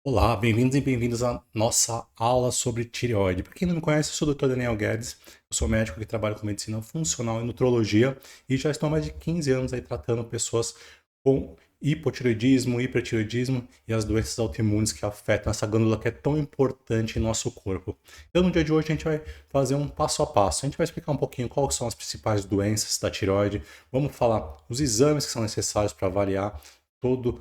Olá, bem-vindos e bem-vindos à nossa aula sobre tireoide. Para quem não me conhece, eu sou o Dr. Daniel Guedes, eu sou médico que trabalha com medicina funcional e nutrologia e já estou há mais de 15 anos aí tratando pessoas com hipotireoidismo, hipertireoidismo e as doenças autoimunes que afetam essa glândula que é tão importante em nosso corpo. Então, no dia de hoje, a gente vai fazer um passo a passo. A gente vai explicar um pouquinho quais são as principais doenças da tireoide, vamos falar os exames que são necessários para avaliar todo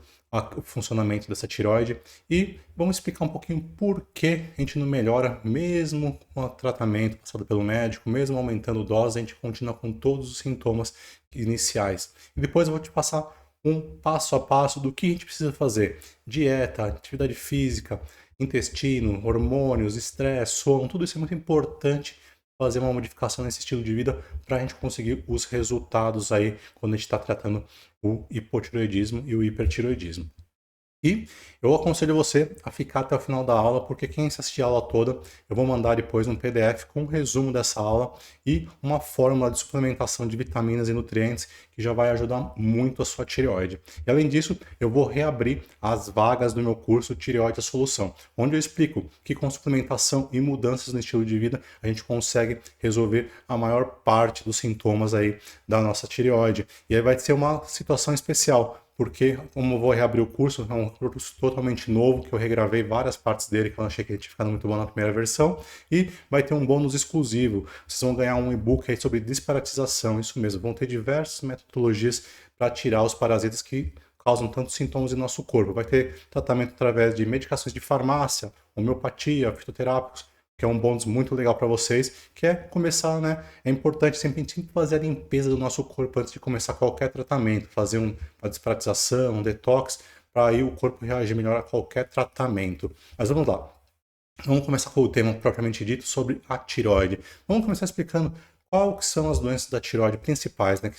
o funcionamento dessa tireoide e vamos explicar um pouquinho por que a gente não melhora, mesmo com o tratamento passado pelo médico, mesmo aumentando dose, a gente continua com todos os sintomas iniciais. E depois eu vou te passar um passo a passo do que a gente precisa fazer: dieta, atividade física, intestino, hormônios, estresse, sono, tudo isso é muito importante fazer uma modificação nesse estilo de vida para a gente conseguir os resultados aí quando a gente está tratando o hipotireoidismo e o hipertireoidismo. E eu aconselho você a ficar até o final da aula, porque quem assistir a aula toda, eu vou mandar depois um PDF com um resumo dessa aula e uma fórmula de suplementação de vitaminas e nutrientes que já vai ajudar muito a sua tireoide. E além disso, eu vou reabrir as vagas do meu curso Tireoide a Solução, onde eu explico que com suplementação e mudanças no estilo de vida, a gente consegue resolver a maior parte dos sintomas aí da nossa tireoide. E aí vai ser uma situação especial, porque como eu vou reabrir o curso, é um curso totalmente novo, que eu regravei várias partes dele, que eu achei que ele tinha ficado muito bom na primeira versão, e vai ter um bônus exclusivo. Vocês vão ganhar um e-book aí sobre disparatização, isso mesmo, vão ter diversas metodologias para tirar os parasitas que causam tantos sintomas em nosso corpo. Vai ter tratamento através de medicações de farmácia, homeopatia, fitoterápicos, que é um bônus muito legal para vocês, que é começar, né? É importante sempre fazer a limpeza do nosso corpo antes de começar qualquer tratamento, fazer uma despratização, um detox, para aí o corpo reagir melhor a qualquer tratamento. Mas vamos lá. Vamos começar com o tema propriamente dito sobre a tireoide. Vamos começar explicando quais são as doenças da tireoide principais, né? Que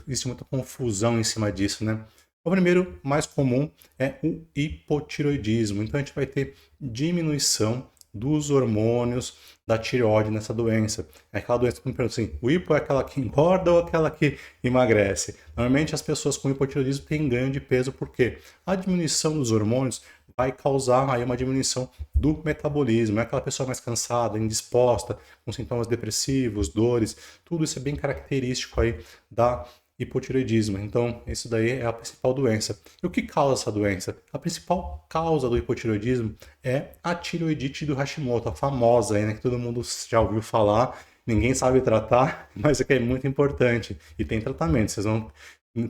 existe muita confusão em cima disso, né? O primeiro, mais comum, é o hipotireoidismo. Então a gente vai ter diminuição dos hormônios da tireoide nessa doença. É aquela doença que me pergunta assim, o hipo é aquela que engorda ou aquela que emagrece? Normalmente as pessoas com hipotireoidismo têm ganho de peso porque a diminuição dos hormônios vai causar aí uma diminuição do metabolismo. É aquela pessoa mais cansada, indisposta, com sintomas depressivos, dores, tudo isso é bem característico aí da hipotireoidismo. Então, isso daí é a principal doença. E o que causa essa doença? A principal causa do hipotireoidismo é a tireoidite do Hashimoto, a famosa aí, né, que todo mundo já ouviu falar, ninguém sabe tratar, mas é que é muito importante e tem tratamento. Vocês vão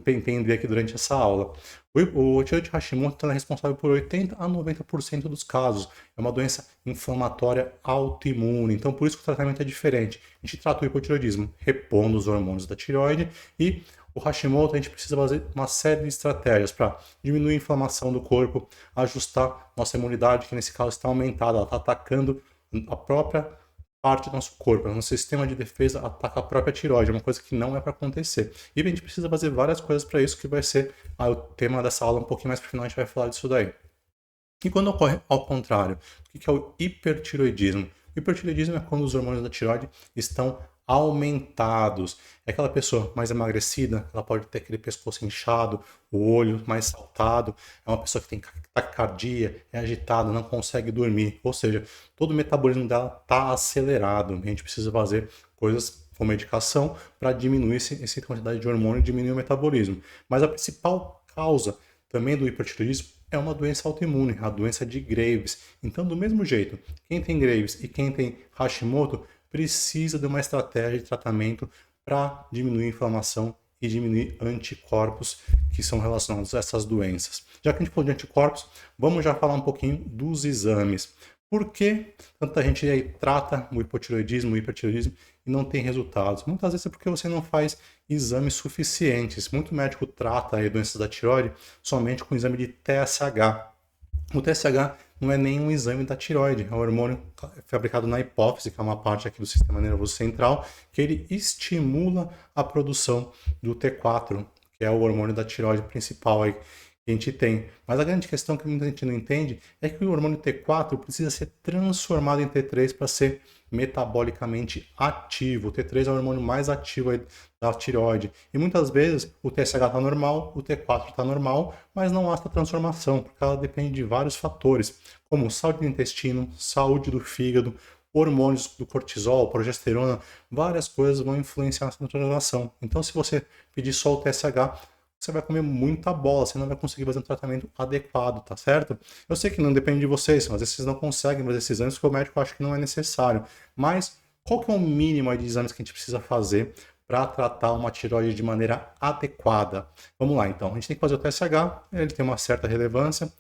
entender aqui durante essa aula. O tireoide Hashimoto é responsável por 80 a 90% dos casos. É uma doença inflamatória autoimune, então por isso que o tratamento é diferente. A gente trata o hipotireoidismo repondo os hormônios da tireoide e o Hashimoto a gente precisa fazer uma série de estratégias para diminuir a inflamação do corpo, ajustar nossa imunidade, que nesse caso está aumentada, ela está atacando a própria parte do nosso corpo, nosso sistema de defesa ataca a própria tireoide, é uma coisa que não é para acontecer. E a gente precisa fazer várias coisas para isso, que vai ser o tema dessa aula um pouquinho mais para o final, a gente vai falar disso daí. E quando ocorre ao contrário, o que é o hipertiroidismo? O hipertiroidismo é quando os hormônios da tireoide estão aumentados. É aquela pessoa mais emagrecida, ela pode ter aquele pescoço inchado, o olho mais saltado, é uma pessoa que tem taquicardia, é agitada, não consegue dormir. Ou seja, todo o metabolismo dela está acelerado. A gente precisa fazer coisas com medicação para diminuir essa quantidade de hormônio e diminuir o metabolismo. Mas a principal causa também do hipertiroidismo é uma doença autoimune, a doença de Graves. Então, do mesmo jeito, quem tem Graves e quem tem Hashimoto precisa de uma estratégia de tratamento para diminuir a inflamação e diminuir anticorpos que são relacionados a essas doenças. Já que a gente falou de anticorpos, vamos já falar um pouquinho dos exames. Por que tanta gente aí trata o hipotiroidismo, o hipertiroidismo e não tem resultados? Muitas vezes é porque você não faz exames suficientes. Muito médico trata aí doenças da tireoide somente com exame de TSH. O TSH não é nenhum exame da tireoide, é um hormônio fabricado na hipófise, que é uma parte aqui do sistema nervoso central, que ele estimula a produção do T4, que é o hormônio da tireoide principal aí, que a gente tem. Mas a grande questão que muita gente não entende é que o hormônio T4 precisa ser transformado em T3 para ser metabolicamente ativo. O T3 é o hormônio mais ativo aí da tireoide. E muitas vezes o TSH está normal, o T4 está normal, mas não há essa transformação, porque ela depende de vários fatores, como saúde do intestino, saúde do fígado, hormônios do cortisol, progesterona, várias coisas vão influenciar nessa transformação. Então, se você pedir só o TSH, você vai comer muita bola, você não vai conseguir fazer um tratamento adequado, tá certo? Eu sei que não depende de vocês, às vezes vocês não conseguem fazer esses exames porque o médico acha que não é necessário. Mas qual que é o mínimo de exames que a gente precisa fazer para tratar uma tireoide de maneira adequada? Vamos lá, então. A gente tem que fazer o TSH, ele tem uma certa relevância.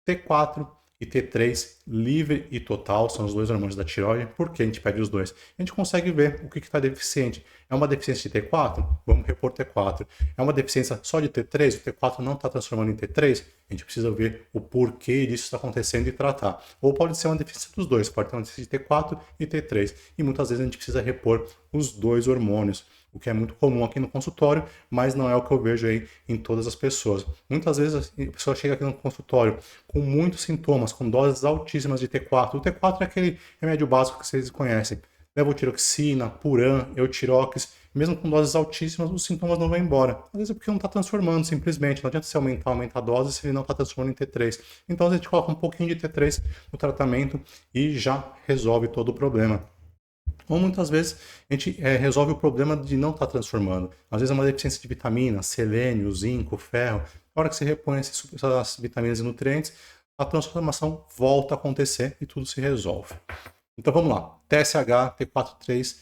T4 e T3 livre e total são os dois hormônios da tireoide. Por que a gente pede os dois? A gente consegue ver o que está deficiente. É uma deficiência de T4? Vamos repor T4. É uma deficiência só de T3? O T4 não está transformando em T3? A gente precisa ver o porquê disso está acontecendo e tratar. Ou pode ser uma deficiência dos dois, pode ter uma deficiência de T4 e T3. E muitas vezes a gente precisa repor os dois hormônios, o que é muito comum aqui no consultório, mas não é o que eu vejo aí em todas as pessoas. Muitas vezes a pessoa chega aqui no consultório com muitos sintomas, com doses altíssimas de T4. O T4 é aquele remédio básico que vocês conhecem. Levotiroxina, Puran, Eutirox, mesmo com doses altíssimas, os sintomas não vão embora. Às vezes é porque não está transformando simplesmente, não adianta você aumentar a dose se ele não está transformando em T3. Então a gente coloca um pouquinho de T3 no tratamento e já resolve todo o problema. Ou muitas vezes a gente resolve o problema de não estar transformando. Às vezes é uma deficiência de vitamina, selênio, zinco, ferro. Na hora que você repõe essas vitaminas e nutrientes, a transformação volta a acontecer e tudo se resolve. Então vamos lá, TSH, T4-3,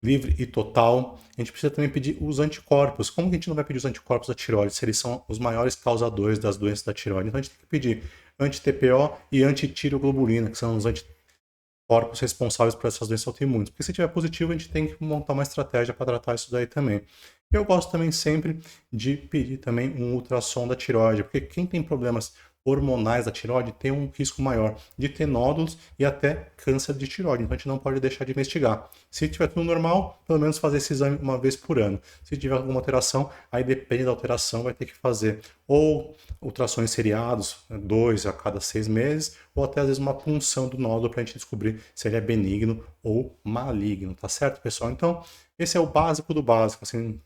livre e total. A gente precisa também pedir os anticorpos. Como que a gente não vai pedir os anticorpos da tireoide, se eles são os maiores causadores das doenças da tireoide? Então a gente tem que pedir anti-TPO e anti-tireoglobulina, que são os anticorpos responsáveis por essas doenças autoimunes. Porque se tiver positivo, a gente tem que montar uma estratégia para tratar isso daí também. Eu gosto também sempre de pedir também um ultrassom da tireoide, porque quem tem problemas hormonais da tireoide tem um risco maior de ter nódulos e até câncer de tireoide. Então a gente não pode deixar de investigar. Se tiver tudo normal, pelo menos fazer esse exame uma vez por ano. Se tiver alguma alteração, aí depende da alteração, vai ter que fazer ou ultrassons seriados, 2 a cada 6 meses, ou até às vezes uma punção do nódulo para a gente descobrir se ele é benigno ou maligno, tá certo, pessoal? Então, esse é o básico do básico, assim,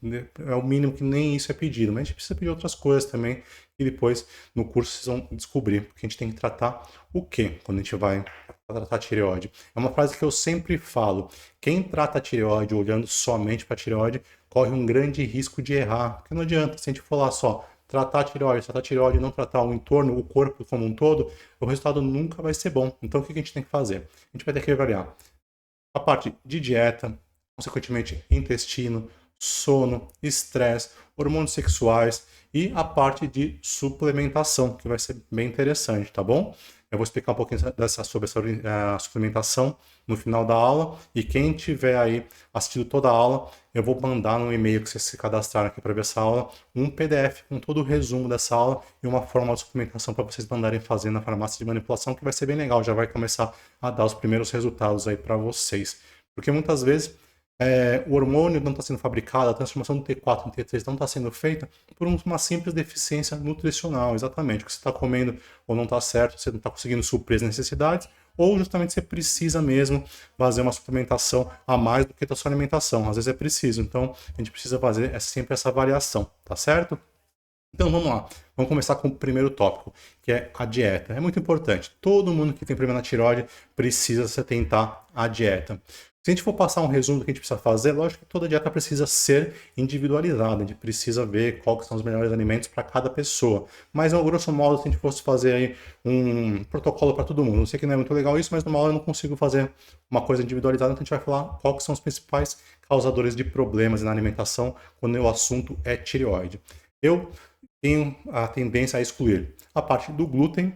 é o mínimo que nem isso é pedido, mas a gente precisa pedir outras coisas também, e depois no curso vocês vão descobrir, porque a gente tem que tratar o quê quando a gente vai tratar a tireoide. É uma frase que eu sempre falo, quem trata a tireoide olhando somente para a tireoide, corre um grande risco de errar, porque não adianta, se a gente for lá só tratar a tireoide e não tratar o entorno, o corpo como um todo, o resultado nunca vai ser bom. Então o que a gente tem que fazer? A gente vai ter que avaliar a parte de dieta, consequentemente intestino, sono, estresse, hormônios sexuais e a parte de suplementação, que vai ser bem interessante, tá bom? Eu vou explicar um pouquinho sobre essa suplementação no final da aula e quem tiver aí assistido toda a aula, eu vou mandar no e-mail que vocês se cadastraram aqui para ver essa aula, um PDF com todo o resumo dessa aula e uma forma de suplementação para vocês mandarem fazer na farmácia de manipulação, que vai ser bem legal, já vai começar a dar os primeiros resultados aí para vocês. Porque muitas vezes o hormônio não está sendo fabricado, a transformação do T4 em T3 não está sendo feita por uma simples deficiência nutricional, exatamente. O que você está comendo ou não está certo, você não está conseguindo suprir as necessidades, ou justamente você precisa mesmo fazer uma suplementação a mais do que a sua alimentação. Às vezes é preciso, então a gente precisa fazer sempre essa avaliação, tá certo? Então vamos lá, vamos começar com o primeiro tópico, que é a dieta. É muito importante, todo mundo que tem problema na tireoide precisa se atentar à dieta. Se a gente for passar um resumo do que a gente precisa fazer, lógico que toda dieta precisa ser individualizada, a gente precisa ver quais são os melhores alimentos para cada pessoa. Mas, ao grosso modo, se a gente fosse fazer aí um protocolo para todo mundo, eu sei que não é muito legal isso, mas numa aula eu não consigo fazer uma coisa individualizada, então a gente vai falar quais são os principais causadores de problemas na alimentação quando o assunto é tireoide. Eu tenho a tendência a excluir a parte do glúten,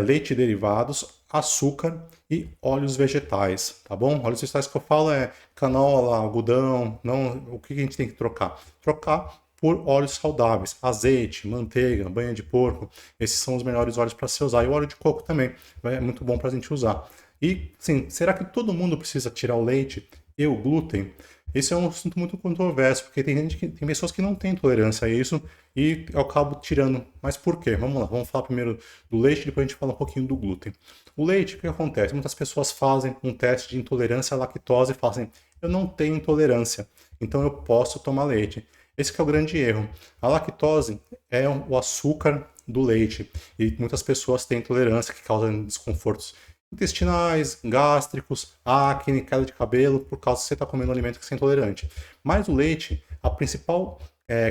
leite e derivados, açúcar e óleos vegetais, tá bom? Óleos vegetais que eu falo é canola, algodão, não, o que a gente tem que trocar? Trocar por óleos saudáveis, azeite, manteiga, banha de porco, esses são os melhores óleos para se usar. E o óleo de coco também, é muito bom para a gente usar. E, sim, será que todo mundo precisa tirar o leite e o glúten? Esse é um assunto muito controverso, porque tem pessoas que não têm tolerância a isso e eu acabo tirando. Mas por quê? Vamos lá, vamos falar primeiro do leite, depois a gente fala um pouquinho do glúten. O leite, o que acontece? Muitas pessoas fazem um teste de intolerância à lactose e falam assim, eu não tenho intolerância, então eu posso tomar leite. Esse que é o grande erro. A lactose é o açúcar do leite e muitas pessoas têm intolerância que causa desconfortos intestinais, gástricos, acne, queda de cabelo, por causa que você está comendo um alimento que você é intolerante. Mas o leite, a principal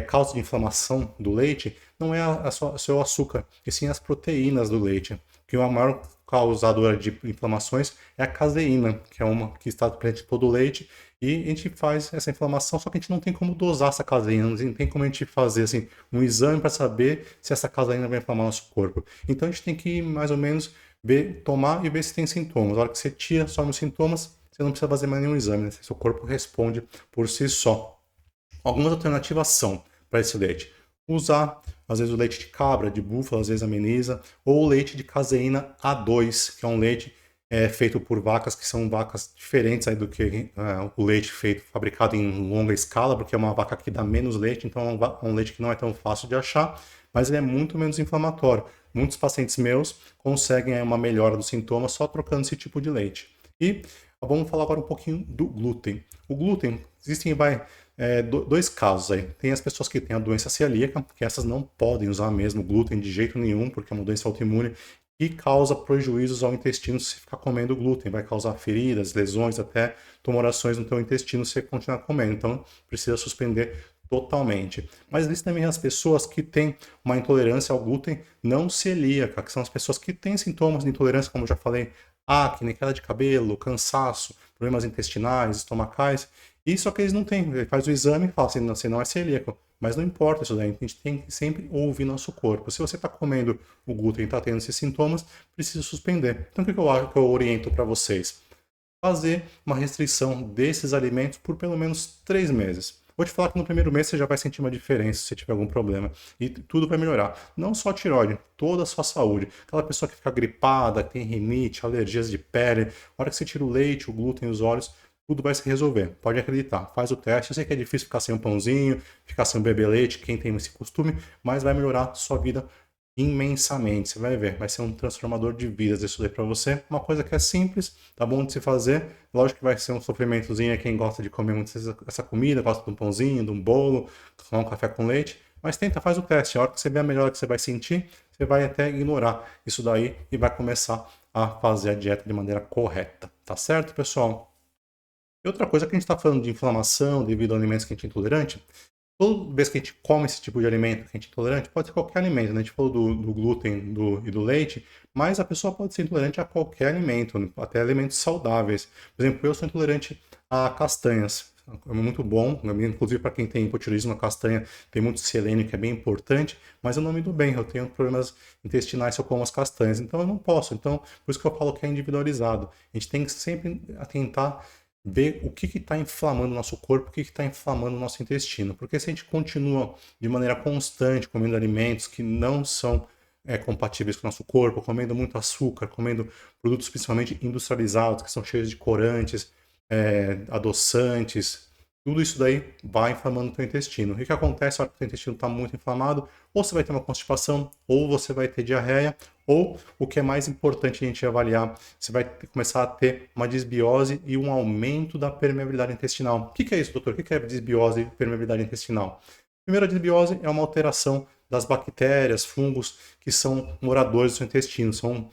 causa de inflamação do leite não é o seu açúcar, e sim as proteínas do leite, que a maior causadora de inflamações é a caseína, que é uma que está presente em todo o leite, e a gente faz essa inflamação, só que a gente não tem como dosar essa caseína, não tem como a gente fazer assim, um exame para saber se essa caseína vai inflamar nosso corpo. Então a gente tem que mais ou menos ver, tomar e ver se tem sintomas. Na hora que você tira só os sintomas, você não precisa fazer mais nenhum exame, né? Seu corpo responde por si só. Algumas alternativas são para esse leite. Usar, às vezes, o leite de cabra, de búfala, às vezes ameniza, ou o leite de caseína A2, que é um leite feito por vacas que são vacas diferentes aí do que o leite feito, fabricado em longa escala, porque é uma vaca que dá menos leite, então é um leite que não é tão fácil de achar, mas ele é muito menos inflamatório. Muitos pacientes meus conseguem uma melhora dos sintomas só trocando esse tipo de leite. E vamos falar agora um pouquinho do glúten. O glúten, existem dois casos aí. Tem as pessoas que têm a doença celíaca, que essas não podem usar mesmo glúten de jeito nenhum, porque é uma doença autoimune que causa prejuízos ao intestino se ficar comendo glúten. Vai causar feridas, lesões, até tumorações no teu intestino se você continuar comendo. Então, precisa suspender totalmente. Mas existem também as pessoas que têm uma intolerância ao glúten não celíaca, que são as pessoas que têm sintomas de intolerância, como eu já falei, acne, queda de cabelo, cansaço, problemas intestinais, estomacais, e só que eles não têm. Ele faz o exame e fala assim, não, você não é celíaco. Mas não importa isso daí, a gente tem que sempre ouvir nosso corpo. Se você está comendo o glúten e está tendo esses sintomas, precisa suspender. Então o que eu oriento para vocês? Fazer uma restrição desses alimentos por pelo menos 3 meses. Vou te falar que no primeiro mês você já vai sentir uma diferença se tiver algum problema. E tudo vai melhorar. Não só a tireoide, toda a sua saúde. Aquela pessoa que fica gripada, que tem rinite, alergias de pele. A hora que você tira o leite, o glúten, os óleos, tudo vai se resolver. Pode acreditar. Faz o teste. Eu sei que é difícil ficar sem um pãozinho, ficar sem um bebê leite, quem tem esse costume, mas vai melhorar a sua vida imensamente. Você vai ver, vai ser um transformador de vidas isso daí para você. Uma coisa que é simples, tá bom de se fazer. Lógico que vai ser um sofrimentozinho a quem gosta de comer muito essa comida, gosta de um pãozinho, de um bolo, tomar um café com leite. Mas tenta, faz o teste. A hora que você vê a melhora que você vai sentir, você vai até ignorar isso daí e vai começar a fazer a dieta de maneira correta. Tá certo, pessoal? E outra coisa que a gente está falando de inflamação devido a alimentos que a gente é intolerante, toda vez que a gente come esse tipo de alimento que a gente é intolerante, pode ser qualquer alimento, né? A gente falou do glúten e do leite, mas a pessoa pode ser intolerante a qualquer alimento, né? Até alimentos saudáveis. Por exemplo, eu sou intolerante a castanhas. É muito bom, inclusive para quem tem hipotireoidismo, a castanha tem muito selênio, que é bem importante, mas eu não me dou bem, eu tenho problemas intestinais se eu como as castanhas, então eu não posso. Então, por isso que eu falo que é individualizado. A gente tem que sempre tentar ver o que está inflamando o nosso corpo, o que está inflamando o nosso intestino. Porque se a gente continua de maneira constante comendo alimentos que não são compatíveis com o nosso corpo, comendo muito açúcar, comendo produtos principalmente industrializados, que são cheios de corantes, adoçantes, tudo isso daí vai inflamando o teu intestino. E o que acontece na hora que o teu intestino está muito inflamado? Ou você vai ter uma constipação, ou você vai ter diarreia, ou o que é mais importante a gente avaliar, você vai começar a ter uma desbiose e um aumento da permeabilidade intestinal. O que é isso, doutor? O que é desbiose e permeabilidade intestinal? Primeiro, a desbiose é uma alteração das bactérias, fungos que são moradores do seu intestino, são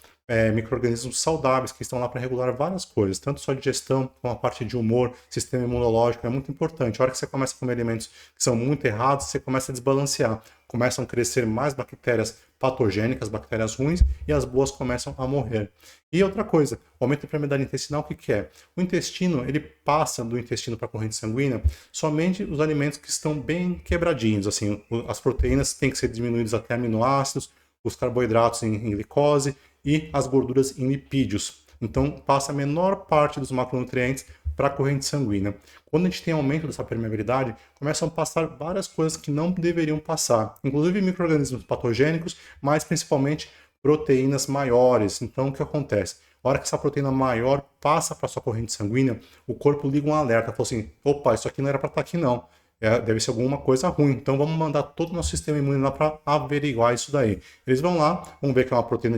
micro-organismos saudáveis que estão lá para regular várias coisas, tanto sua digestão como a parte de humor, sistema imunológico, é muito importante. A hora que você começa a comer alimentos que são muito errados, você começa a desbalancear. Começam a crescer mais bactérias patogênicas, bactérias ruins, e as boas começam a morrer. E outra coisa, o aumento da permeabilidade intestinal, o que é? O intestino, ele passa do intestino para a corrente sanguínea somente os alimentos que estão bem quebradinhos, assim, as proteínas têm que ser diminuídas até aminoácidos, os carboidratos em glicose e as gorduras em lipídios. Então, passa a menor parte dos macronutrientes para a corrente sanguínea. Quando a gente tem aumento dessa permeabilidade, começam a passar várias coisas que não deveriam passar, inclusive micro-organismos patogênicos, mas principalmente proteínas maiores. Então, o que acontece? a hora que essa proteína maior passa para sua corrente sanguínea, o corpo liga um alerta, fala assim, opa, isso aqui não era para estar aqui não. Deve ser alguma coisa ruim. Então vamos mandar todo o nosso sistema imune lá para averiguar isso daí. Eles vão lá, vão ver que é uma proteína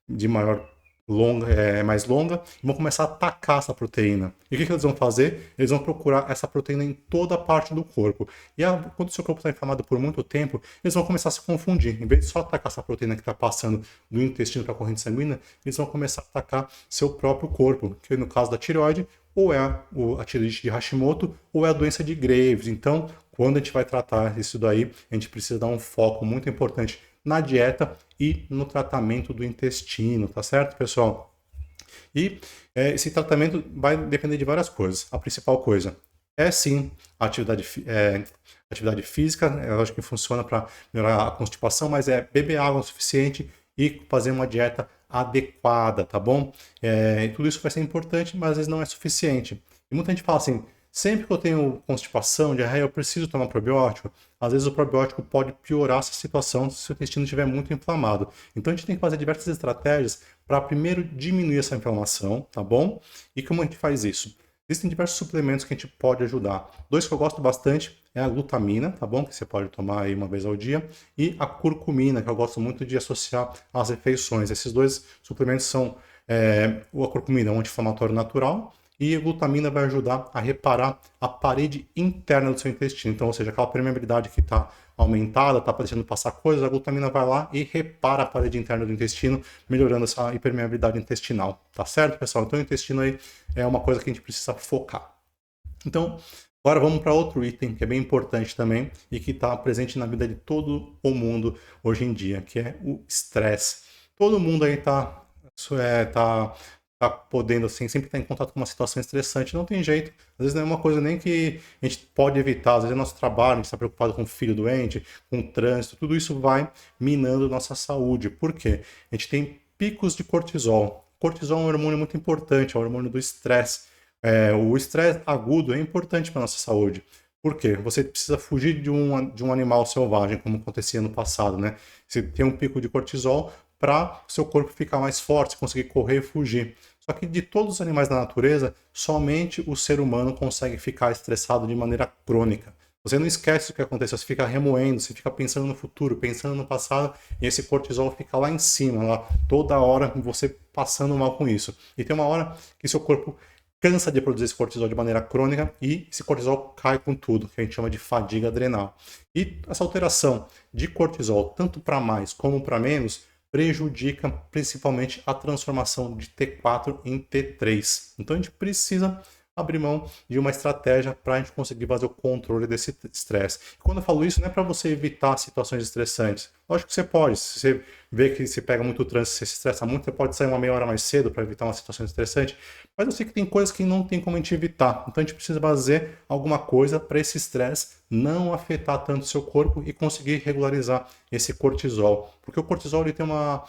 de maior longa, mais longa, e vão começar a atacar essa proteína. E o que eles vão fazer? Eles vão procurar essa proteína em toda a parte do corpo. E quando o seu corpo está inflamado por muito tempo, eles vão começar a se confundir. Em vez de só atacar essa proteína que está passando do intestino para a corrente sanguínea, eles vão começar a atacar seu próprio corpo, que no caso da tireoide, ou é a tireoide de Hashimoto, ou é a doença de Graves. Então, quando a gente vai tratar isso daí, a gente precisa dar um foco muito importante na dieta e no tratamento do intestino, tá certo, pessoal? E esse tratamento vai depender de várias coisas. A principal coisa é sim a atividade física, eu acho que funciona para melhorar a constipação, mas é beber água o suficiente e fazer uma dieta adequada, tá bom? Tudo isso vai ser importante, mas às vezes não é suficiente. E muita gente fala assim, sempre que eu tenho constipação, diarreia, eu preciso tomar probiótico. Às vezes o probiótico pode piorar essa situação se o intestino estiver muito inflamado. Então a gente tem que fazer diversas estratégias para primeiro diminuir essa inflamação, tá bom? E como a gente faz isso? Existem diversos suplementos que a gente pode ajudar. Dois que eu gosto bastante é a glutamina, tá bom? Que você pode tomar aí uma vez ao dia. E a curcumina, que eu gosto muito de associar às refeições. Esses dois suplementos são a curcumina, um anti-inflamatório natural, e a glutamina vai ajudar a reparar a parede interna do seu intestino. Então, ou seja, aquela permeabilidade que está aumentada, está deixando passar coisas, a glutamina vai lá e repara a parede interna do intestino, melhorando essa impermeabilidade intestinal. Tá certo, pessoal? Então, o intestino aí é uma coisa que a gente precisa focar. Então, agora vamos para outro item que é bem importante também e que está presente na vida de todo o mundo hoje em dia, que é o estresse. Todo mundo aí tá podendo, assim, sempre estar em contato com uma situação estressante, não tem jeito. Às vezes não é uma coisa nem que a gente pode evitar, às vezes é nosso trabalho, a gente está preocupado com o filho doente, com o trânsito, tudo isso vai minando nossa saúde. Por quê? A gente tem picos de cortisol. Cortisol é um hormônio muito importante, é o hormônio do estresse. O estresse agudo é importante para a nossa saúde. Por quê? Você precisa fugir de um animal selvagem, como acontecia no passado, né? Você tem um pico de cortisol para o seu corpo ficar mais forte, conseguir correr e fugir. Só que de todos os animais da natureza, somente o ser humano consegue ficar estressado de maneira crônica. Você não esquece o que aconteceu, você fica remoendo, você fica pensando no futuro, pensando no passado, e esse cortisol fica lá em cima, lá, toda hora você passando mal com isso. E tem uma hora que seu corpo cansa de produzir esse cortisol de maneira crônica e esse cortisol cai com tudo, que a gente chama de fadiga adrenal. E essa alteração de cortisol, tanto para mais como para menos, prejudica principalmente a transformação de T4 em T3. Então a gente precisa abrir mão de uma estratégia para a gente conseguir fazer o controle desse estresse. Quando eu falo isso, não é para você evitar situações estressantes. Lógico que você pode. Se você vê que você pega muito trânsito, você se estressa muito, você pode sair uma meia hora mais cedo para evitar uma situação estressante. Mas eu sei que tem coisas que não tem como a gente evitar. Então a gente precisa fazer alguma coisa para esse estresse não afetar tanto o seu corpo e conseguir regularizar esse cortisol. Porque o cortisol ele tem uma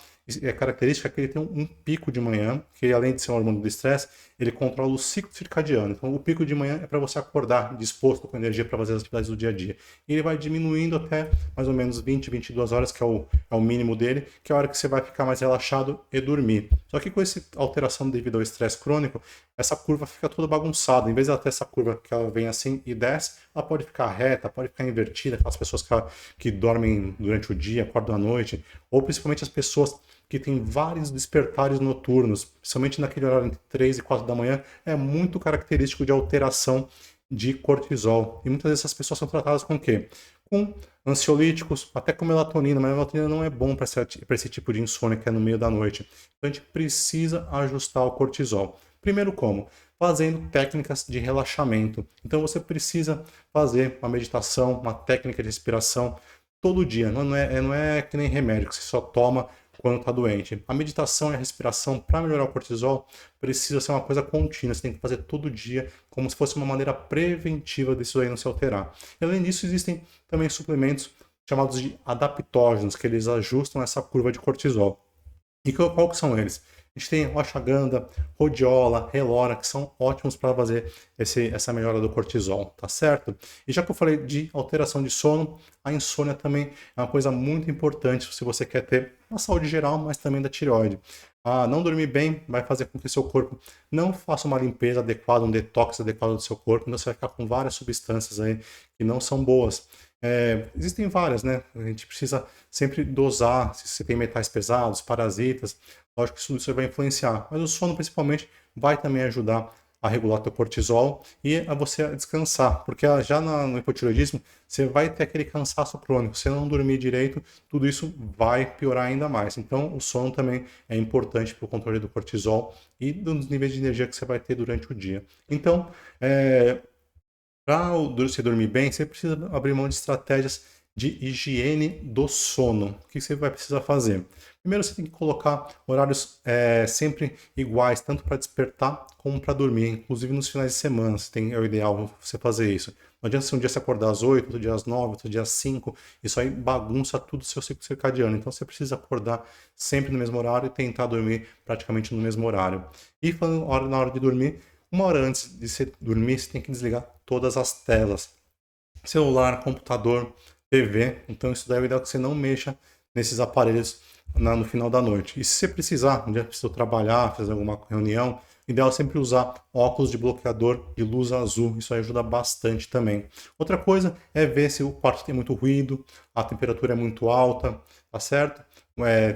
característica que ele tem um pico de manhã, que além de ser um hormônio do estresse, ele controla o ciclo circadiano. Então o pico de manhã é para você acordar disposto com energia para fazer as atividades do dia a dia. E ele vai diminuindo até mais ou menos 20, 22 horas, que é o mínimo dele, que é a hora que você vai ficar mais relaxado e dormir. Só que com essa alteração devido ao estresse crônico, essa curva fica toda bagunçada. Em vez de ela ter essa curva que ela vem assim e desce, ela pode ficar reta, pode ficar invertida, aquelas pessoas que dormem durante o dia, acordam à noite, ou principalmente as pessoas que têm vários despertares noturnos, principalmente naquele horário entre 3 e 4 da manhã, é muito característico de alteração de cortisol. E muitas vezes essas pessoas são tratadas com o quê? Com ansiolíticos, até com melatonina, mas a melatonina não é bom para esse tipo de insônia que é no meio da noite. Então a gente precisa ajustar o cortisol. Primeiro como? Fazendo técnicas de relaxamento. Então você precisa fazer uma meditação, uma técnica de respiração todo dia. Não é que nem remédio que você só toma quando está doente. A meditação e a respiração para melhorar o cortisol precisa ser uma coisa contínua. Você tem que fazer todo dia como se fosse uma maneira preventiva disso aí não se alterar. E, além disso, existem também suplementos chamados de adaptógenos, que eles ajustam essa curva de cortisol. E qual que são eles? A gente tem ashwagandha, rhodiola, relora, que são ótimos para fazer essa melhora do cortisol, tá certo? E já que eu falei de alteração de sono, a insônia também é uma coisa muito importante se você quer ter uma saúde geral, mas também da tireoide. Não dormir bem vai fazer com que o seu corpo não faça uma limpeza adequada, um detox adequado do seu corpo, então você vai ficar com várias substâncias aí que não são boas. Existem várias, né? A gente precisa sempre dosar, se você tem metais pesados, parasitas, lógico que isso vai influenciar, mas o sono principalmente vai também ajudar a regular teu cortisol e a você descansar, porque já no hipotireoidismo você vai ter aquele cansaço crônico, se não dormir direito, tudo isso vai piorar ainda mais. Então, o sono também é importante para o controle do cortisol e dos níveis de energia que você vai ter durante o dia. Então, para você dormir bem, você precisa abrir mão de estratégias de higiene do sono. O que você vai precisar fazer? Primeiro, você tem que colocar horários sempre iguais, tanto para despertar como para dormir, inclusive nos finais de semana. É o ideal você fazer isso. Não adianta se um dia você acordar às 8, outro dia às 9, outro dia às 5. Isso aí bagunça tudo o seu ciclo circadiano. Então você precisa acordar sempre no mesmo horário e tentar dormir praticamente no mesmo horário. E falando na hora de dormir, uma hora antes de você dormir, você tem que desligar todas as telas. Celular, computador, TV. Então isso daí é o ideal que você não mexa nesses aparelhos no final da noite. E se você precisar, um dia precisa trabalhar, fazer alguma reunião, o ideal é sempre usar óculos de bloqueador de luz azul. Isso aí ajuda bastante também. Outra coisa é ver se o quarto tem muito ruído, a temperatura é muito alta, tá certo?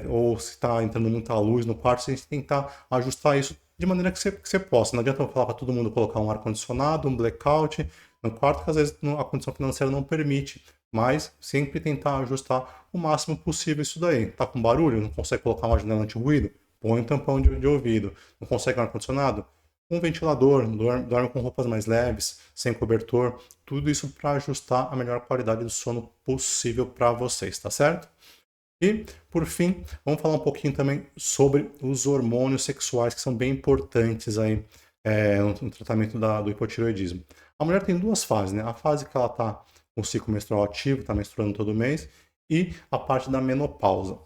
Ou se está entrando muita luz no quarto, você tem que tentar ajustar isso de maneira que você possa. Não adianta eu falar para todo mundo colocar um ar-condicionado, um blackout no quarto, que às vezes a condição financeira não permite, mas sempre tentar ajustar o máximo possível isso daí. Tá com barulho? Não consegue colocar uma janela anti-ruído? Põe um tampão de ouvido. Não consegue um ar-condicionado? Um ventilador, dorme com roupas mais leves, sem cobertor, tudo isso para ajustar a melhor qualidade do sono possível para vocês, tá certo? E, por fim, vamos falar um pouquinho também sobre os hormônios sexuais, que são bem importantes aí no tratamento do hipotireoidismo. A mulher tem duas fases, né? A fase que ela está com o ciclo menstrual ativo, está menstruando todo mês, e a parte da menopausa.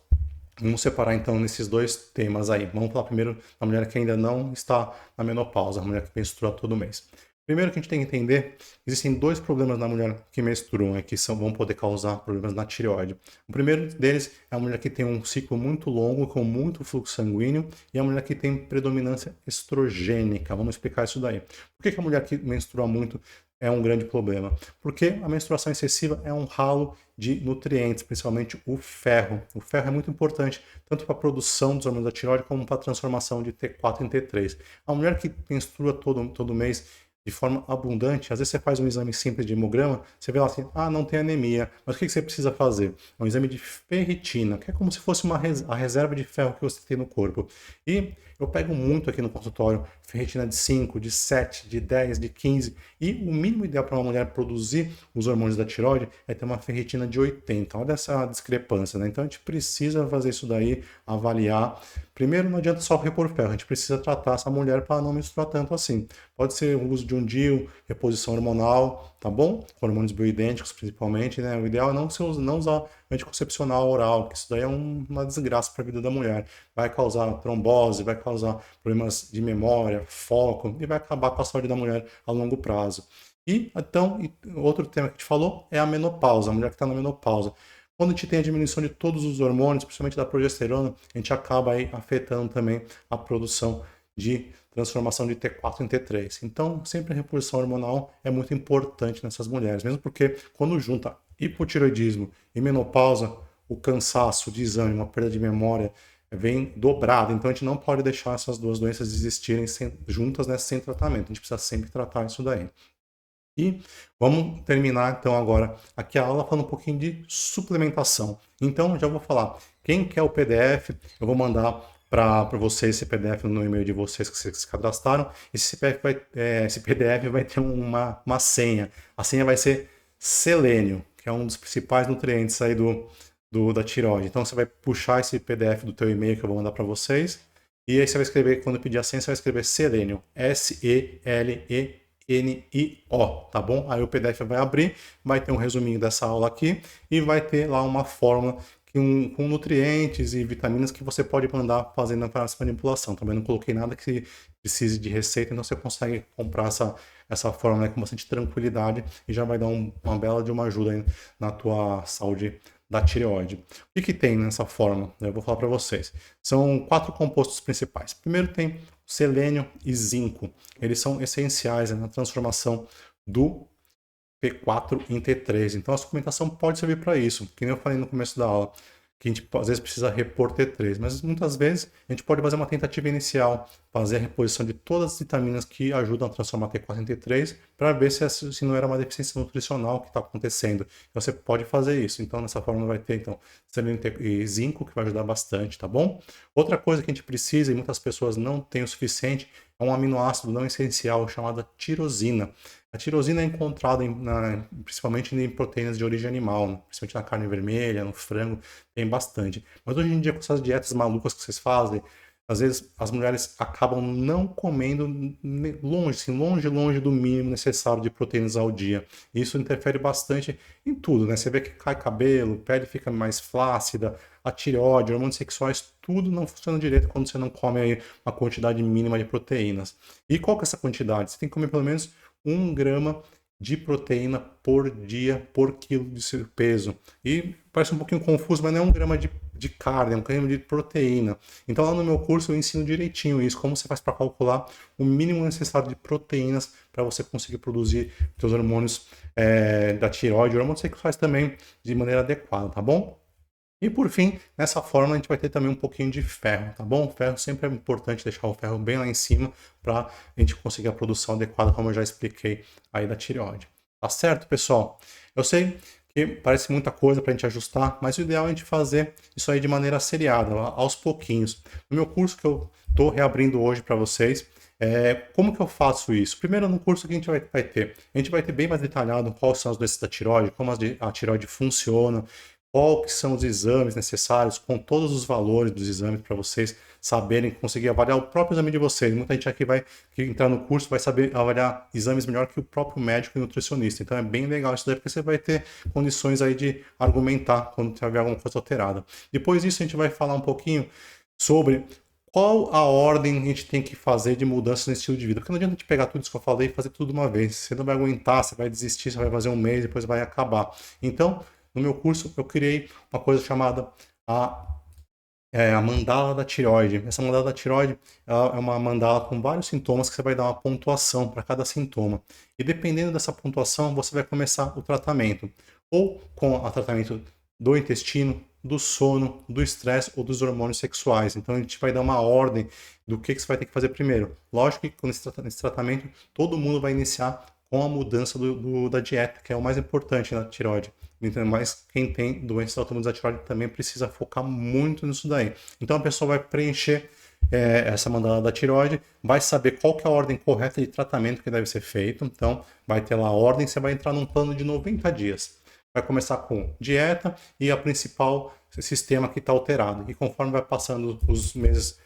Vamos separar então nesses dois temas aí. Vamos falar primeiro da mulher que ainda não está na menopausa, a mulher que menstrua todo mês. Primeiro que a gente tem que entender, existem dois problemas na mulher que menstruam, que vão poder causar problemas na tireoide. O primeiro deles é a mulher que tem um ciclo muito longo, com muito fluxo sanguíneo, e a mulher que tem predominância estrogênica. Vamos explicar isso daí. Por que a mulher que menstrua muito é um grande problema? Porque a menstruação excessiva é um ralo de nutrientes, principalmente o ferro. O ferro é muito importante, tanto para a produção dos hormônios da tireoide, como para a transformação de T4 em T3. A mulher que menstrua todo mês de forma abundante, às vezes você faz um exame simples de hemograma, você vê lá assim, não tem anemia, mas o que você precisa fazer? É um exame de ferritina, que é como se fosse a reserva de ferro que você tem no corpo. E eu pego muito aqui no consultório ferritina de 5, de 7, de 10, de 15, e o mínimo ideal para uma mulher produzir os hormônios da tireoide é ter uma ferritina de 80. Olha essa discrepância, né? Então a gente precisa fazer isso daí, avaliar. Primeiro, não adianta só repor ferro, a gente precisa tratar essa mulher para não menstruar tanto assim. Pode ser o uso de um DIU, reposição hormonal, tá bom? Hormônios bioidênticos, principalmente, né? O ideal é não usar anticoncepcional oral, que isso daí é uma desgraça para a vida da mulher. Vai causar trombose, vai causar problemas de memória, foco, e vai acabar com a saúde da mulher a longo prazo. Então, outro tema que a gente falou é a menopausa, a mulher que está na menopausa. Quando a gente tem a diminuição de todos os hormônios, principalmente da progesterona, a gente acaba aí afetando também a produção de transformação de T4 em T3. Então, sempre a reposição hormonal é muito importante nessas mulheres, mesmo porque quando junta hipotireoidismo e menopausa, o cansaço, o desânimo, uma perda de memória vem dobrado. Então, a gente não pode deixar essas duas doenças existirem juntas, né, sem tratamento. A gente precisa sempre tratar isso daí. E vamos terminar então agora aqui a aula falando um pouquinho de suplementação. Então já vou falar, quem quer o PDF, eu vou mandar para vocês esse PDF no e-mail de vocês que vocês se cadastraram. Esse PDF vai ter uma senha. A senha vai ser selênio, que é um dos principais nutrientes aí da tireoide. Então você vai puxar esse PDF do teu e-mail que eu vou mandar para vocês. E aí você vai escrever, quando pedir a senha, você vai escrever selênio, SELENIO, tá bom? Aí o PDF vai abrir, vai ter um resuminho dessa aula aqui e vai ter lá uma fórmula com nutrientes e vitaminas que você pode mandar fazendo essa manipulação. Também não coloquei nada que precise de receita, então você consegue comprar essa fórmula com bastante tranquilidade e já vai dar uma bela de uma ajuda aí na tua saúde da tireoide. O que tem nessa fórmula? Eu vou falar para vocês. São 4 compostos principais. Primeiro tem selênio e zinco. Eles são essenciais na transformação do P4 em T3. Então a suplementação pode servir para isso, que nem eu falei no começo da aula, que a gente às vezes precisa repor T3, mas muitas vezes a gente pode fazer uma tentativa inicial, fazer a reposição de todas as vitaminas que ajudam a transformar T4 em T3, para ver se não era uma deficiência nutricional que está acontecendo. Então você pode fazer isso. Então nessa forma vai ter então selênio e zinco, que vai ajudar bastante, tá bom? Outra coisa que a gente precisa, e muitas pessoas não têm o suficiente, é um aminoácido não essencial chamado tirosina. A tirosina é encontrada principalmente em proteínas de origem animal, né? Principalmente na carne vermelha, no frango, tem bastante. Mas hoje em dia, com essas dietas malucas que vocês fazem, às vezes as mulheres acabam não comendo longe, assim, longe do mínimo necessário de proteínas ao dia. Isso interfere bastante em tudo, né? Você vê que cai cabelo, pele fica mais flácida, a tireoide, hormônios sexuais, tudo não funciona direito quando você não come aí uma quantidade mínima de proteínas. E qual que é essa quantidade? Você tem que comer pelo menos 1 grama de proteína por dia, por quilo de seu peso. E parece um pouquinho confuso, mas não é 1 grama de carne, é 1 grama de proteína. Então lá no meu curso eu ensino direitinho isso, como você faz para calcular o mínimo necessário de proteínas para você conseguir produzir seus hormônios da tireoide, hormônios sexuais também de maneira adequada, tá bom? E por fim, nessa forma a gente vai ter também um pouquinho de ferro, tá bom? O ferro sempre é importante deixar o ferro bem lá em cima para a gente conseguir a produção adequada, como eu já expliquei aí da tireoide. Tá certo, pessoal? Eu sei que parece muita coisa para a gente ajustar, mas o ideal é a gente fazer isso aí de maneira seriada, aos pouquinhos. No meu curso que eu estou reabrindo hoje para vocês, como que eu faço isso? Primeiro, no curso que a gente vai ter, a gente vai ter bem mais detalhado quais são as doenças da tireoide, como a tireoide funciona, qual que são os exames necessários, com todos os valores dos exames para vocês saberem, conseguir avaliar o próprio exame de vocês. Muita gente aqui que entrar no curso vai saber avaliar exames melhor que o próprio médico e nutricionista. Então é bem legal isso daí, porque você vai ter condições aí de argumentar quando tiver alguma coisa alterada. Depois disso a gente vai falar um pouquinho sobre qual a ordem a gente tem que fazer de mudança no estilo de vida. Porque não adianta a gente pegar tudo isso que eu falei e fazer tudo de uma vez. Você não vai aguentar, você vai desistir, você vai fazer um mês, depois vai acabar. Então, no meu curso, eu criei uma coisa chamada a mandala da tireoide. Essa mandala da tireoide é uma mandala com vários sintomas que você vai dar uma pontuação para cada sintoma. E dependendo dessa pontuação, você vai começar o tratamento. Ou com o tratamento do intestino, do sono, do estresse ou dos hormônios sexuais. Então a gente vai dar uma ordem do que você vai ter que fazer primeiro. Lógico que nesse tratamento, todo mundo vai iniciar com a mudança da dieta, que é o mais importante na tireoide. Então, mas quem tem doenças autoimunes da tireoide também precisa focar muito nisso daí. Então a pessoa vai preencher essa mandala da tireoide, vai saber qual que é a ordem correta de tratamento que deve ser feito. Então vai ter lá a ordem, você vai entrar num plano de 90 dias. Vai começar com dieta e a principal sistema que está alterado. E conforme vai passando os meses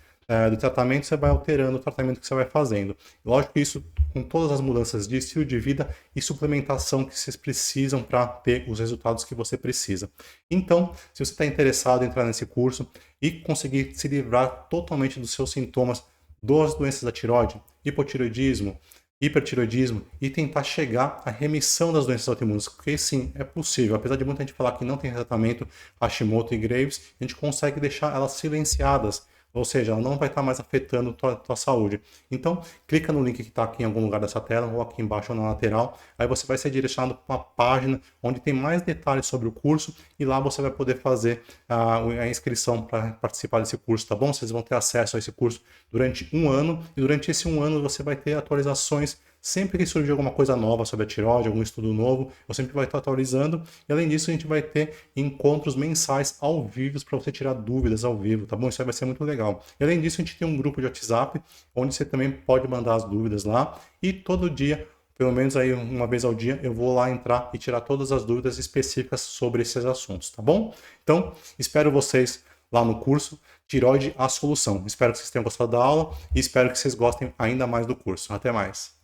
do tratamento, você vai alterando o tratamento que você vai fazendo. Lógico que isso com todas as mudanças de estilo de vida e suplementação que vocês precisam para ter os resultados que você precisa. Então, se você está interessado em entrar nesse curso e conseguir se livrar totalmente dos seus sintomas das doenças da tireoide, hipotireoidismo, hipertireoidismo e tentar chegar à remissão das doenças autoimunes, porque sim, é possível. Apesar de muita gente falar que não tem tratamento Hashimoto e Graves, a gente consegue deixar elas silenciadas. Ou seja, ela não vai estar mais afetando a tua saúde. Então, clica no link que está aqui em algum lugar dessa tela, ou aqui embaixo ou na lateral. Aí você vai ser direcionado para uma página onde tem mais detalhes sobre o curso e lá você vai poder fazer a inscrição para participar desse curso, tá bom? Vocês vão ter acesso a esse curso durante 1 ano e durante esse 1 ano você vai ter atualizações. Sempre que surgir alguma coisa nova sobre a tireoide, algum estudo novo, eu sempre vai estar atualizando. E além disso, a gente vai ter encontros mensais ao vivo para você tirar dúvidas ao vivo, tá bom? Isso aí vai ser muito legal. E além disso, a gente tem um grupo de WhatsApp, onde você também pode mandar as dúvidas lá. E todo dia, pelo menos aí 1 vez ao dia, eu vou lá entrar e tirar todas as dúvidas específicas sobre esses assuntos, tá bom? Então, espero vocês lá no curso Tireoide a Solução. Espero que vocês tenham gostado da aula e espero que vocês gostem ainda mais do curso. Até mais!